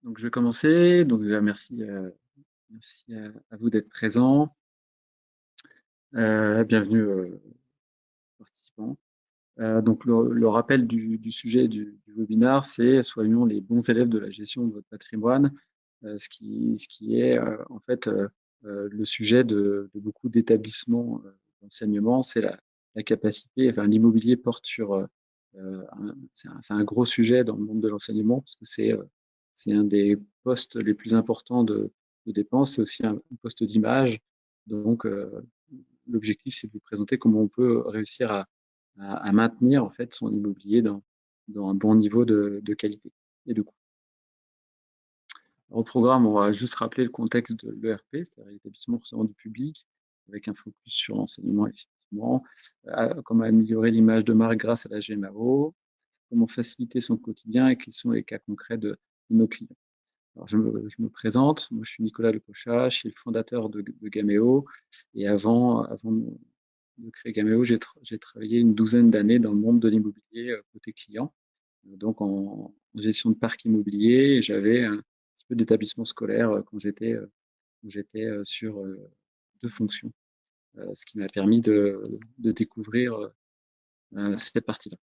Donc, je vais commencer. Donc, déjà, merci, merci à vous d'être présents. Bienvenue, participants. Donc, le rappel du sujet du webinaire, c'est soyons les bons élèves de la gestion de votre patrimoine, ce qui est en fait le sujet de beaucoup d'établissements d'enseignement, c'est la capacité, enfin l'immobilier porte sur, c'est un gros sujet dans le monde de l'enseignement, parce que c'est un des postes les plus importants de dépenses, c'est aussi un poste d'image. Donc, l'objectif, c'est de vous présenter comment on peut réussir à maintenir en fait son immobilier dans un bon niveau de qualité et de coût. Au programme, on va juste rappeler le contexte de l'ERP, c'est-à-dire l'établissement recevant du public, avec un focus sur l'enseignement, effectivement, comment améliorer l'image de marque grâce à la GMAO, comment faciliter son quotidien et quels sont les cas concrets de nos clients. Alors, je me présente, moi je suis Nicolas Lepochat, je suis le fondateur de Gameo, et avant de créer Gameo, j'ai travaillé une douzaine d'années dans le monde de l'immobilier côté client, donc en gestion de parc immobilier, et j'avais un petit peu d'établissement scolaire quand j'étais sur deux fonctions, ce qui m'a permis de découvrir cette partie-là.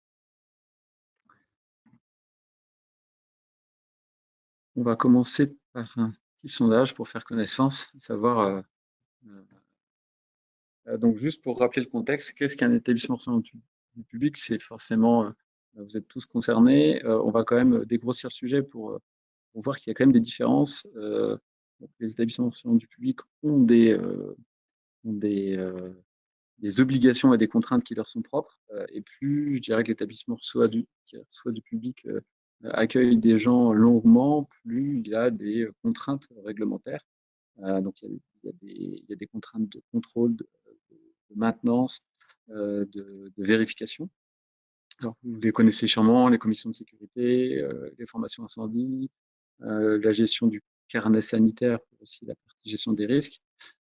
On va commencer par un petit sondage pour faire connaissance, savoir donc juste pour rappeler le contexte, qu'est-ce qu'un établissement recevant du public? C'est forcément, vous êtes tous concernés. On va quand même dégrossir le sujet pour voir qu'il y a quand même des différences. Les établissements recevant du public ont ont des obligations et des contraintes qui leur sont propres. Et plus je dirais que l'établissement qui reçoit du public accueille des gens longuement, plus il y a des contraintes réglementaires. Donc il y a des contraintes de contrôle, de maintenance, de vérification. Alors, vous les connaissez sûrement, les commissions de sécurité, les formations incendie, la gestion du carnet sanitaire, aussi la partie gestion des risques.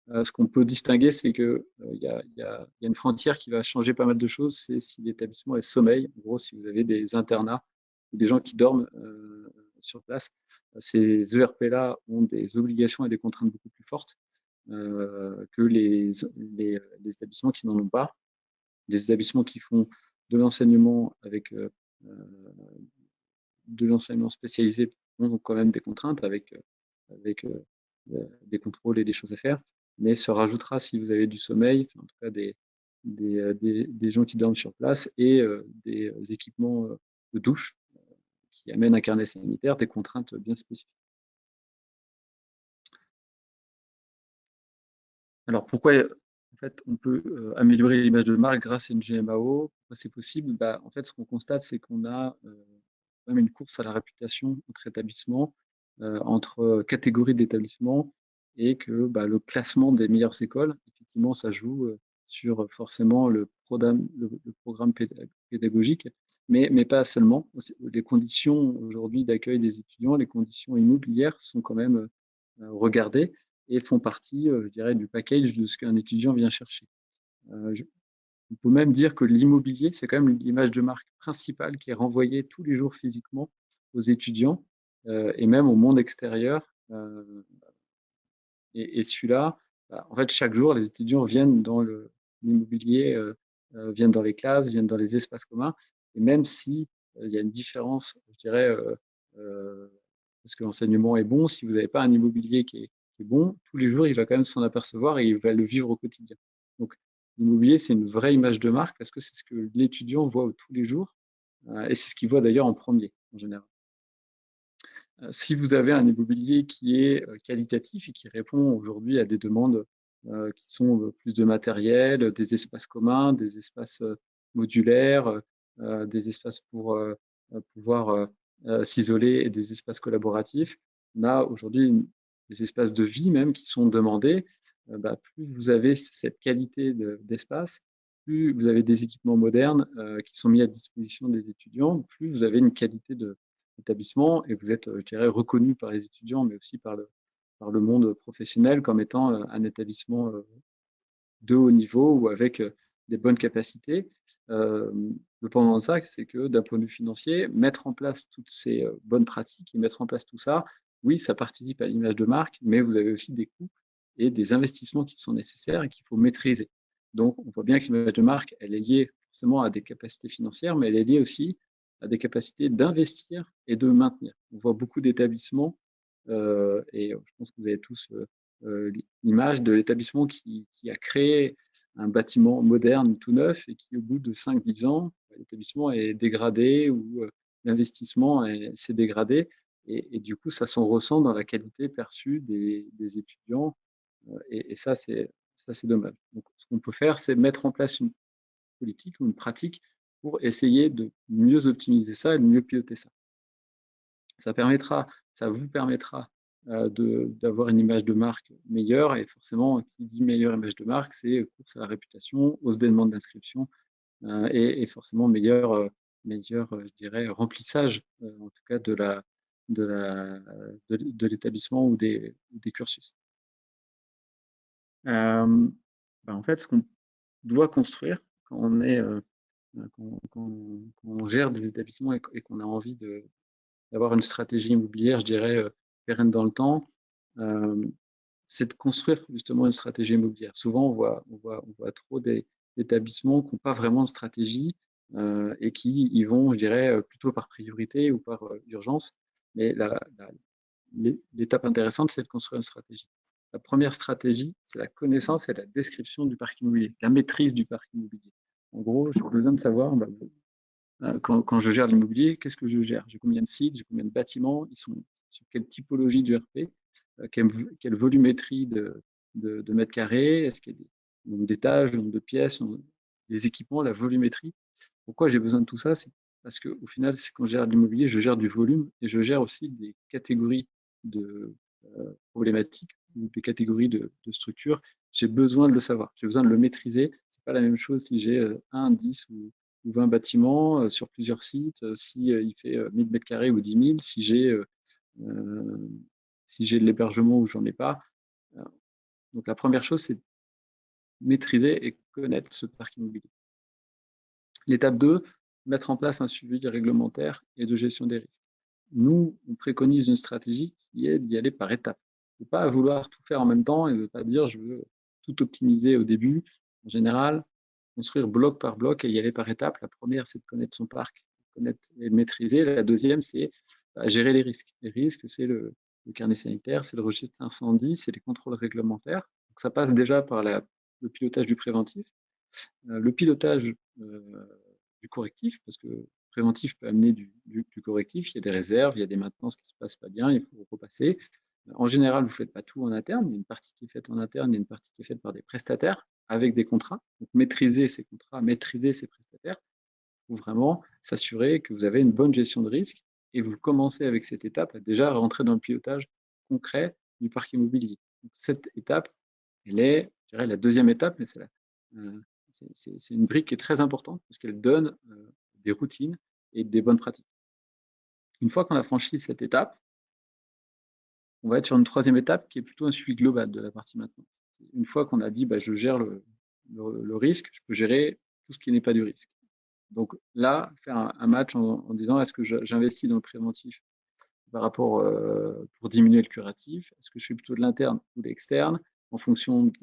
Ce qu'on peut distinguer, c'est que il y a une frontière qui va changer pas mal de choses, c'est si l'établissement est sommeil. En gros, si vous avez des internats ou des gens qui dorment sur place, ces ERP-là ont des obligations et des contraintes beaucoup plus fortes que les établissements qui n'en ont pas. Les établissements qui font de l'enseignement avec de l'enseignement spécialisé ont quand même des contraintes avec des contrôles et des choses à faire, mais se rajoutera si vous avez du sommeil, enfin, en tout cas des gens qui dorment sur place et des équipements de douche qui amènent un carnet sanitaire, des contraintes bien spécifiques. Alors pourquoi en fait, on peut améliorer l'image de marque grâce à une GMAO? Pourquoi c'est possible? Bah, en fait, ce qu'on constate, c'est qu'on a quand même une course à la réputation entre établissements, entre catégories d'établissements, et que bah, le classement des meilleures écoles, effectivement, ça joue sur forcément le programme pédagogique, mais pas seulement. Les conditions aujourd'hui d'accueil des étudiants, les conditions immobilières sont quand même regardées et font partie, je dirais, du package de ce qu'un étudiant vient chercher. On peut même dire que l'immobilier, c'est quand même l'image de marque principale qui est renvoyée tous les jours physiquement aux étudiants et même au monde extérieur. Et celui-là, bah, en fait, chaque jour, les étudiants viennent dans l'immobilier, viennent dans les classes, viennent dans les espaces communs. Et même si il y a une différence, je dirais, parce que l'enseignement est bon, si vous n'avez pas un immobilier qui est bon, tous les jours, il va quand même s'en apercevoir et il va le vivre au quotidien. Donc, l'immobilier, c'est une vraie image de marque parce que c'est ce que l'étudiant voit tous les jours et c'est ce qu'il voit d'ailleurs en premier, en général. Si vous avez un immobilier qui est qualitatif et qui répond aujourd'hui à des demandes qui sont plus de matériel, des espaces communs, des espaces modulaires, des espaces pour pouvoir s'isoler et des espaces collaboratifs, on a aujourd'hui des espaces de vie même qui sont demandés. Bah, plus vous avez cette qualité d'espace, plus vous avez des équipements modernes qui sont mis à disposition des étudiants, plus vous avez une qualité d'établissement et vous êtes, je dirais, reconnu par les étudiants, mais aussi par le monde professionnel comme étant un établissement de haut niveau ou avec des bonnes capacités. Le pendant de ça, c'est que d'un point de vue financier, mettre en place toutes ces bonnes pratiques et mettre en place tout ça, oui, ça participe à l'image de marque, mais vous avez aussi des coûts et des investissements qui sont nécessaires et qu'il faut maîtriser. Donc, on voit bien que l'image de marque, elle est liée forcément à des capacités financières, mais elle est liée aussi à des capacités d'investir et de maintenir. On voit beaucoup d'établissements, et je pense que vous avez tous l'image de l'établissement qui a créé un bâtiment moderne tout neuf et qui, au bout de 5-10 ans, l'établissement est dégradé ou l'investissement s'est dégradé. Et du coup, ça s'en ressent dans la qualité perçue des étudiants. Et ça, c'est dommage. Donc, ce qu'on peut faire, c'est mettre en place une politique ou une pratique pour essayer de mieux optimiser ça et de mieux piloter ça. Ça vous permettra d'avoir une image de marque meilleure. Et forcément, qui dit meilleure image de marque, c'est course à la réputation, hausse des demandes d'inscription et forcément meilleur, je dirais, remplissage, en tout cas de l'établissement ou des cursus. En fait, ce qu'on doit construire quand on est quand on gère des établissements et qu'on a envie d'avoir une stratégie immobilière, je dirais, pérenne dans le temps, c'est de construire justement une stratégie immobilière. Souvent, on voit trop d'établissements qui n'ont pas vraiment de stratégie et qui y vont, je dirais, plutôt par priorité ou par urgence. Mais l'étape intéressante, c'est de construire une stratégie. La première stratégie, c'est la connaissance et la description du parc immobilier, la maîtrise du parc immobilier. En gros, j'ai besoin de savoir, quand je gère l'immobilier, qu'est-ce que je gère? J'ai combien de sites, j'ai combien de bâtiments, ils sont sur quelle typologie d'URP, quelle volumétrie de mètres carrés, est-ce qu'il y a le nombre d'étages, le nombre de pièces, les équipements, la volumétrie. Pourquoi j'ai besoin de tout ça? C'est parce qu'au final, c'est quand je gère l'immobilier, je gère du volume et je gère aussi des catégories de problématiques ou des catégories de structures. J'ai besoin de le savoir, j'ai besoin de le maîtriser. C'est pas la même chose si j'ai 1, 10 ou 20 bâtiments sur plusieurs sites, si il fait 1000 mètres carrés ou 10 000, si j'ai de l'hébergement ou j'en ai pas. Donc la première chose, c'est maîtriser et connaître ce parc immobilier. L'étape 2, mettre en place un suivi réglementaire et de gestion des risques. Nous, on préconise une stratégie qui est d'y aller par étapes. Il ne faut pas vouloir tout faire en même temps et ne pas dire je veux tout optimiser au début. En général, construire bloc par bloc et y aller par étapes. La première, c'est de connaître son parc, connaître et le maîtriser. La deuxième, c'est gérer les risques. Les risques, c'est le carnet sanitaire, c'est le registre incendie, c'est les contrôles réglementaires. Donc, ça passe déjà par le pilotage du préventif, le pilotage du correctif, parce que le préventif peut amener du correctif. Il y a des réserves, il y a des maintenances qui ne se passent pas bien, il faut repasser. En général, vous ne faites pas tout en interne. Il y a une partie qui est faite en interne, il y a une partie qui est faite par des prestataires avec des contrats. Donc, maîtriser ces contrats, maîtriser ces prestataires pour vraiment s'assurer que vous avez une bonne gestion de risque et vous commencez avec cette étape à déjà rentrer dans le pilotage concret du parc immobilier. Donc, cette étape, elle est, je dirais, la deuxième étape, mais c'est une brique qui est très importante parce qu'elle donne des routines et des bonnes pratiques. Une fois qu'on a franchi cette étape, on va être sur une troisième étape qui est plutôt un suivi global de la partie maintenance. Une fois qu'on a dit je gère le risque, je peux gérer tout ce qui n'est pas du risque. Donc là, faire un match en disant est-ce que j'investis dans le préventif par rapport pour diminuer le curatif? Est-ce que je fais plutôt de l'interne ou de l'externe en fonction de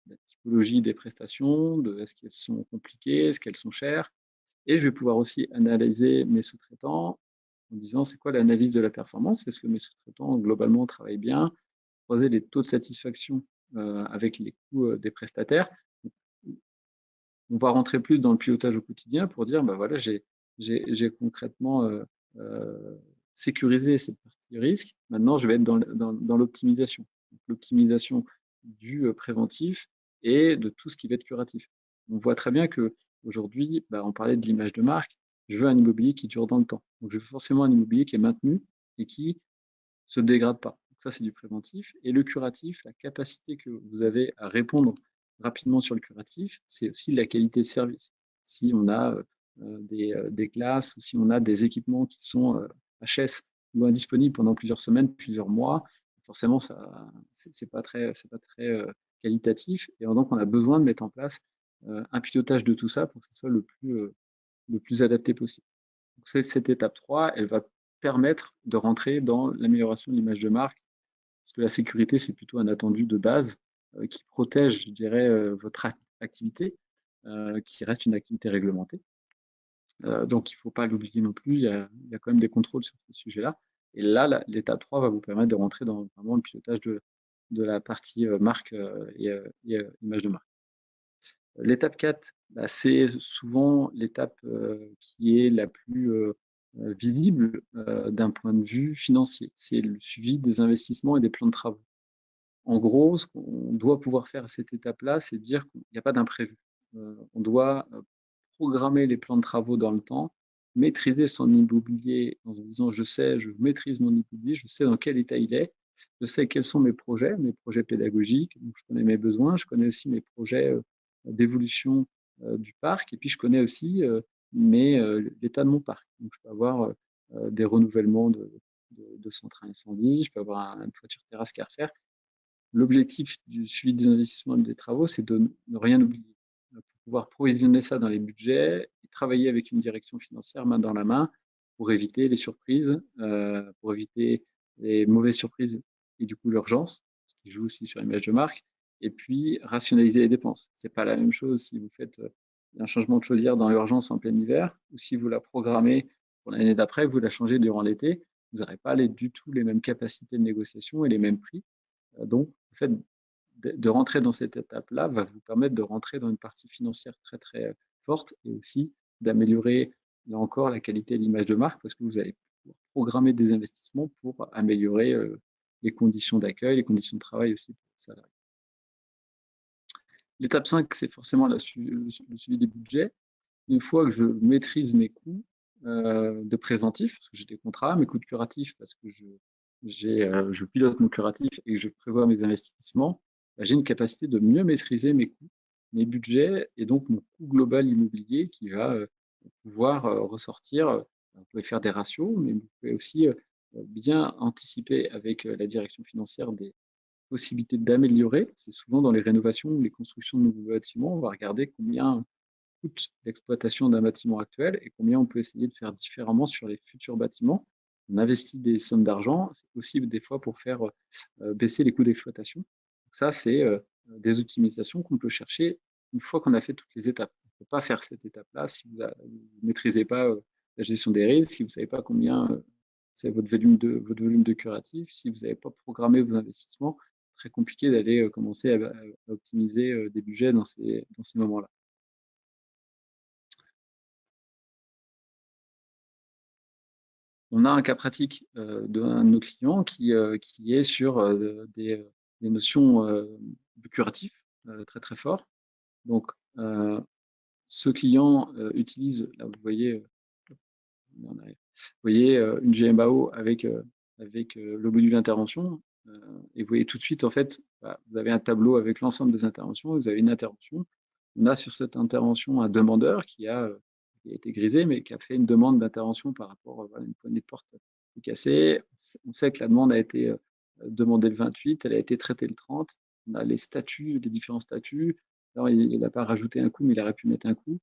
la typologie des prestations, est-ce qu'elles sont compliquées, est-ce qu'elles sont chères? Et je vais pouvoir aussi analyser mes sous-traitants en disant c'est quoi l'analyse de la performance? Est-ce que mes sous-traitants globalement travaillent bien? Croiser les taux de satisfaction avec les coûts des prestataires. On va rentrer plus dans le pilotage au quotidien pour dire voilà, j'ai concrètement sécurisé cette partie risque. Maintenant, je vais être dans l'optimisation. L'optimisation du préventif et de tout ce qui va être curatif. On voit très bien qu'aujourd'hui, on parlait de l'image de marque, je veux un immobilier qui dure dans le temps. Donc, je veux forcément un immobilier qui est maintenu et qui se dégrade pas. Donc ça, c'est du préventif. Et le curatif, la capacité que vous avez à répondre rapidement sur le curatif, c'est aussi la qualité de service. Si on a des classes ou si on a des équipements qui sont HS ou indisponibles pendant plusieurs semaines, plusieurs mois, forcément, ça, c'est pas très qualitatif. Et donc, on a besoin de mettre en place un pilotage de tout ça pour que ce soit le plus adapté possible. Donc, cette étape 3, elle va permettre de rentrer dans l'amélioration de l'image de marque, parce que la sécurité, c'est plutôt un attendu de base qui protège, je dirais, votre activité, qui reste une activité réglementée. Donc, il ne faut pas l'oublier non plus, il y a quand même des contrôles sur ces sujets-là. Et là, l'étape 3 va vous permettre de rentrer dans vraiment le pilotage de la partie marque et image de marque. L'étape 4, bah, c'est souvent l'étape qui est la plus visible d'un point de vue financier. C'est le suivi des investissements et des plans de travaux. En gros, ce qu'on doit pouvoir faire à cette étape-là, c'est dire qu'il n'y a pas d'imprévu. On doit programmer les plans de travaux dans le temps, maîtriser son immobilier en se disant je maîtrise mon immobilier, je sais dans quel état il est, je sais quels sont mes projets pédagogiques, donc je connais mes besoins, je connais aussi mes projets d'évolution du parc, et puis je connais aussi l'état de mon parc. Donc je peux avoir des renouvellements de centres à incendie, je peux avoir une toiture terrasse qui est à refaire. L'objectif du suivi des investissements et des travaux, c'est de ne rien oublier, pour pouvoir provisionner ça dans les budgets et travailler avec une direction financière main dans la main pour éviter les surprises, pour éviter les mauvaises surprises et du coup l'urgence, ce qui joue aussi sur l'image de marque, et puis rationaliser les dépenses. C'est pas la même chose si vous faites un changement de chaudière dans l'urgence en plein hiver ou si vous la programmez pour l'année d'après, vous la changez durant l'été, vous n'aurez pas du tout les mêmes capacités de négociation et les mêmes prix. Donc, le fait de rentrer dans cette étape-là va vous permettre de rentrer dans une partie financière très très forte et aussi d'améliorer, là encore, la qualité de l'image de marque parce que vous allez pouvoir programmer des investissements pour améliorer les conditions d'accueil, les conditions de travail aussi pour les salariés. L'étape 5, c'est forcément le suivi des budgets. Une fois que je maîtrise mes coûts de préventif, parce que j'ai des contrats, mes coûts de curatif, parce que je pilote mon curatif et que je prévois mes investissements, bah, j'ai une capacité de mieux maîtriser mes coûts, mes budgets et donc mon coût global immobilier qui va pouvoir ressortir. Vous pouvez faire des ratios, mais vous pouvez aussi bien anticiper avec la direction financière des possibilités d'améliorer. C'est souvent dans les rénovations ou les constructions de nouveaux bâtiments, on va regarder combien coûte l'exploitation d'un bâtiment actuel et combien on peut essayer de faire différemment sur les futurs bâtiments. On investit des sommes d'argent, c'est possible des fois pour faire baisser les coûts d'exploitation. Ça, c'est des optimisations qu'on peut chercher une fois qu'on a fait toutes les étapes. On ne peut pas faire cette étape-là si vous ne maîtrisez pas la gestion des risques, si vous ne savez pas combien c'est votre volume de curatif, si vous n'avez pas programmé vos investissements, très compliqué d'aller commencer à optimiser des budgets dans ces moments-là. On a un cas pratique d'un de nos clients qui est sur des notions de curatif très très fort. Donc, ce client utilise, là vous voyez une GMAO avec le module d'intervention et vous voyez tout de suite en fait, vous avez un tableau avec l'ensemble des interventions, vous avez une intervention. On a sur cette intervention un demandeur qui a été grisé, mais qui a fait une demande d'intervention par rapport à une poignée de porte qui est cassée. On sait que la demande a été demandée le 28, elle a été traitée le 30. On a les statuts, les différents statuts. Alors, il n'a pas rajouté un coût, mais il aurait pu mettre un coût.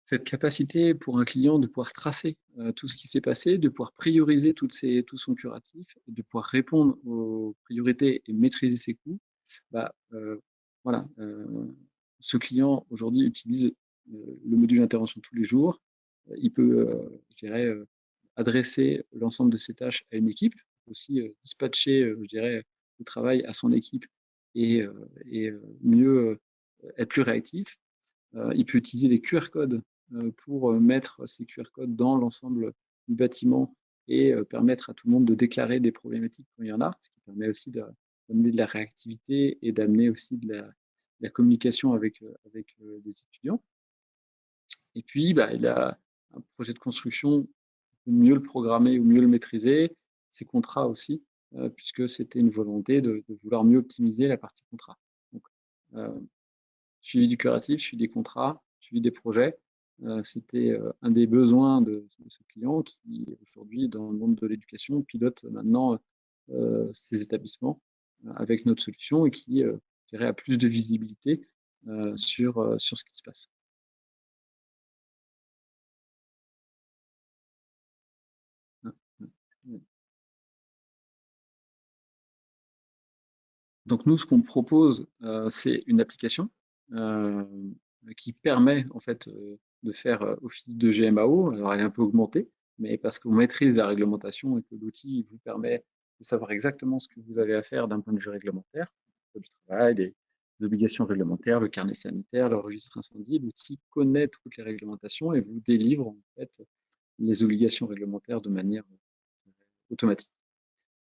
Cette capacité pour un client de pouvoir tracer tout ce qui s'est passé, de pouvoir prioriser tout son curatif, de pouvoir répondre aux priorités et maîtriser ses coûts, voilà. Ce client aujourd'hui utilise le module d'intervention tous les jours. Il peut, je dirais, adresser l'ensemble de ses tâches à une équipe, aussi dispatcher, je dirais, le travail à son équipe et mieux être plus réactif. Il peut utiliser les QR codes pour mettre ces QR codes dans l'ensemble du bâtiment et permettre à tout le monde de déclarer des problématiques quand il y en a, ce qui permet aussi d'amener de la réactivité et d'amener aussi de la communication avec les étudiants. Et puis, il a un projet de construction, mieux le programmer ou mieux le maîtriser, ses contrats aussi, puisque c'était une volonté de vouloir mieux optimiser la partie contrat. Donc, suivi du curatif, suivi des contrats, suivi des projets. C'était un des besoins de ce client qui, aujourd'hui, dans le monde de l'éducation, pilote maintenant ces établissements avec notre solution et qui a plus de visibilité sur ce qui se passe. Donc nous, ce qu'on propose, c'est une application qui permet en fait de faire office de GMAO. Alors elle est un peu augmentée, mais parce qu'on maîtrise la réglementation et que l'outil vous permet de savoir exactement ce que vous avez à faire d'un point de vue réglementaire, le code du travail, les obligations réglementaires, le carnet sanitaire, le registre incendie. L'outil connaît toutes les réglementations et vous délivre en fait les obligations réglementaires de manière automatique.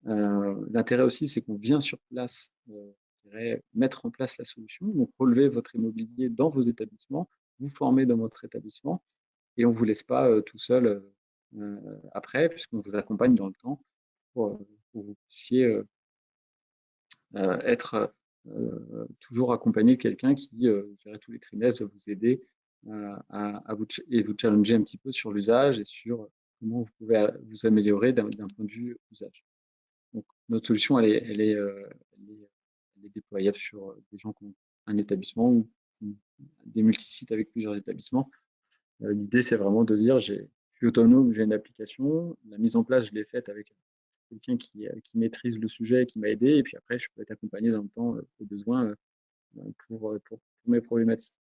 L'intérêt aussi, c'est qu'on vient sur place mettre en place la solution, donc relever votre immobilier dans vos établissements, vous former dans votre établissement et on ne vous laisse pas tout seul après, puisqu'on vous accompagne dans le temps pour que vous puissiez être toujours accompagné de quelqu'un qui, tous les trimestres, va vous aider et vous challenger un petit peu sur l'usage et sur comment vous pouvez vous améliorer d'un point de vue usage. Donc, notre solution, elle est déployable sur des gens qui ont un établissement ou des multisites avec plusieurs établissements. L'idée, c'est vraiment de dire, je suis autonome, j'ai une application, la mise en place, je l'ai faite avec quelqu'un qui maîtrise le sujet, qui m'a aidé, et puis après, je peux être accompagné dans le temps au besoin pour mes problématiques.